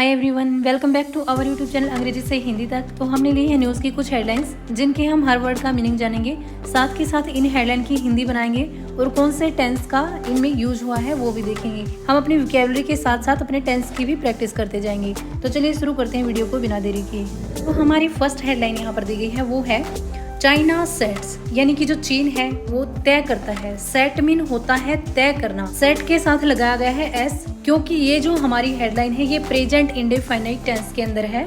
Hi everyone, welcome back to our YouTube channel अंग्रेजी से हिंदी तक। तो हमने ली है न्यूज़ की कुछ हेडलाइंस जिनके हम हर वर्ड का मीनिंग जानेंगे, साथ के साथ इन हेडलाइन की हिंदी बनाएंगे और कौन से टेंस का इनमें यूज हुआ है वो भी देखेंगे। हम अपनी वोकैबुलरी के साथ साथ अपने टेंस की भी प्रैक्टिस करते जाएंगे। तो चलिए शुरू करते हैं वीडियो को बिना देरी किए। तो हमारी फर्स्ट हेडलाइन यहाँ पर दी गई है, वो है चाइना सेट्स, यानी कि जो चीन है वो तय करता है। सेट मीन होता है तय करना। सेट के साथ लगाया गया है एस, क्योंकि ये जो हमारी हेडलाइन है ये प्रेजेंट इंडेफिनिट टेंस के अंदर है,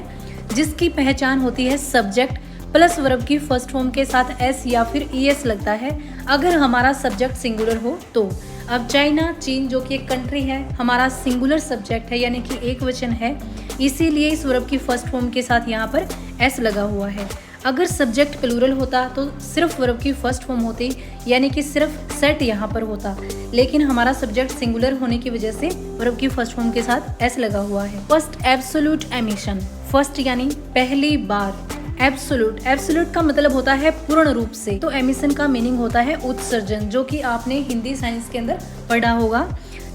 जिसकी पहचान होती है सब्जेक्ट प्लस वर्ब की फर्स्ट फॉर्म के साथ एस या फिर ईएस लगता है अगर हमारा सब्जेक्ट सिंगुलर हो तो। अब चाइना, चीन जो कि एक कंट्री है, हमारा सिंगुलर सब्जेक्ट है यानी कि एक वचन है, इसीलिए इस वर्ब की फर्स्ट फॉर्म के साथ यहाँ पर एस लगा हुआ है। अगर सब्जेक्ट प्लूरल होता तो सिर्फ वर्ब की फर्स्ट फॉर्म होती, यानी कि सिर्फ सेट यहाँ पर होता, लेकिन हमारा सब्जेक्ट सिंगुलर होने की वजह से वर्ब की फर्स्ट फॉर्म के साथ एस लगा हुआ है। फर्स्ट एब्सोल्यूट एमिशन, फर्स्ट यानी पहली बार। एब्सोल्यूट, एब्सोल्यूट का मतलब होता है पूर्ण रूप से, तो एमिशन का मीनिंग होता है उत्सर्जन, जो कि आपने हिंदी साइंस के अंदर पढ़ा होगा।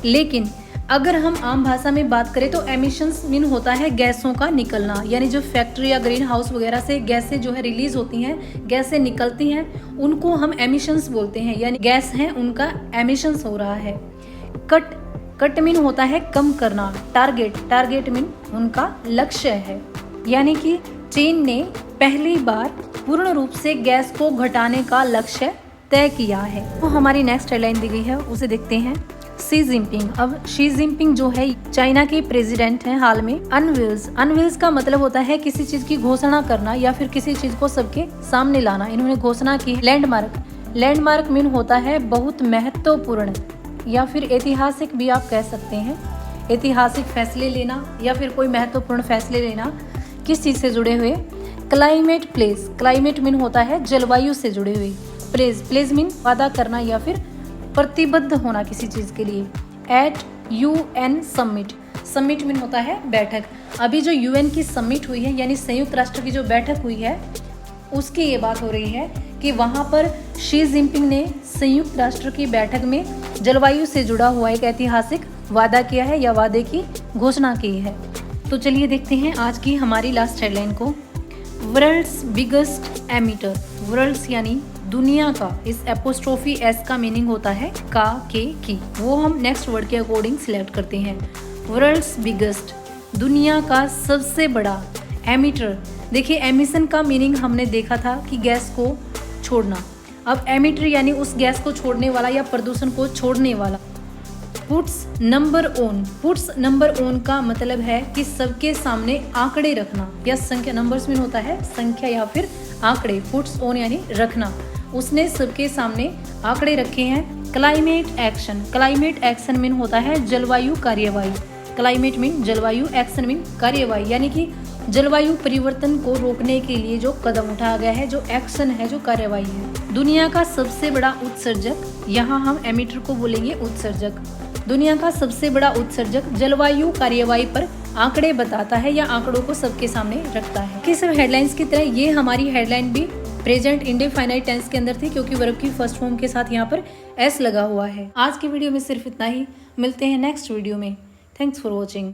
लेकिन अगर हम आम भाषा में बात करें तो एमिशंस मीन होता है गैसों का निकलना, यानी जो फैक्ट्री या ग्रीन हाउस वगैरह से गैसें जो है रिलीज होती हैं, गैसें निकलती हैं, उनको हम एमिशंस बोलते हैं, यानी गैस हैं उनका एमिशंस हो रहा है। कट, कट मीन होता है कम करना। टारगेट, टारगेट मीन उनका लक्ष्य है, यानी कि चीन ने पहली बार पूर्ण रूप से गैस को घटाने का लक्ष्य तय किया है। तो हमारी नेक्स्ट हेडलाइन दी गई है, उसे देखते हैं। शी जिनपिंग, अब शी जिनपिंग जो है चाइना के प्रेसिडेंट हैं हाल में। अनवील्स, अनवील्स का मतलब होता है किसी चीज की घोषणा करना या फिर किसी चीज को सबके सामने लाना। इन्होंने घोषणा की। लैंडमार्क, लैंडमार्क मीन होता है बहुत महत्वपूर्ण या फिर ऐतिहासिक भी आप कह सकते हैं। ऐतिहासिक फैसले लेना या फिर कोई महत्वपूर्ण फैसले लेना किस चीज से जुड़े हुए। क्लाइमेट प्लेस, क्लाइमेट मीन होता है जलवायु से जुड़े हुए। प्लेस, प्लेस मीन वादा करना या फिर प्रतिबद्ध होना किसी चीज के लिए। Eight UN summit, summit mean होता है बैठक। अभी जो यूएन की समिट हुई है यानी संयुक्त राष्ट्र की जो बैठक हुई है उसकी ये बात हो रही है कि वहां पर शी जिनपिंग ने संयुक्त राष्ट्र की बैठक में जलवायु से जुड़ा हुआ एक ऐतिहासिक वादा किया है या वादे की घोषणा की है। तो चलिए देखते हैं आज की हमारी लास्ट हेडलाइन को। वर्ल्ड्स बिगेस्ट एमिटर, वर्ल्ड्स यानी दुनिया का, इस एपोस्ट्रोफी एस का मीनिंग होता है का, के, की, वो हम नेक्स्ट वर्ड के अकॉर्डिंग सिलेक्ट करते हैं। वर्ल्ड्स बिगेस्ट, दुनिया का सबसे बड़ा। एमिटर, देखिए एमिशन का मीनिंग हमने देखा था कि गैस को छोड़ना। अब एमिटर यानी उस गैस को छोड़ने वाला या प्रदूषण को छोड़ने वाला। Puts number on, puts number on का मतलब है कि सबके सामने आंकड़े रखना या संख्या। नंबर्स मीन होता है संख्या या फिर आंकड़े। पुट्स ऑन यानी रखना, उसने सबके सामने आंकड़े रखे हैं। Climate action, climate action mean होता है जलवायु कार्यवाही। क्लाइमेट मीन जलवायु, एक्शन मीन कार्यवाही, यानी कि जलवायु परिवर्तन को रोकने के लिए जो कदम उठाया गया है, जो एक्शन है, जो कार्यवाही है। दुनिया का सबसे बड़ा उत्सर्जक, यहाँ हम एमिटर को बोलेंगे उत्सर्जक। दुनिया का सबसे बड़ा उत्सर्जक जलवायु कार्यवाही पर आंकड़े बताता है या आंकड़ों को सबके सामने रखता है। कि सब हेडलाइंस की तरह ये हमारी हेडलाइन भी प्रेजेंट इंडेफिनिट टेंस के अंदर थी, क्योंकि वर्ब की फर्स्ट फॉर्म के साथ यहाँ पर एस लगा हुआ है। आज की वीडियो में सिर्फ इतना ही, मिलते हैं नेक्स्ट वीडियो में। Thanks for watching.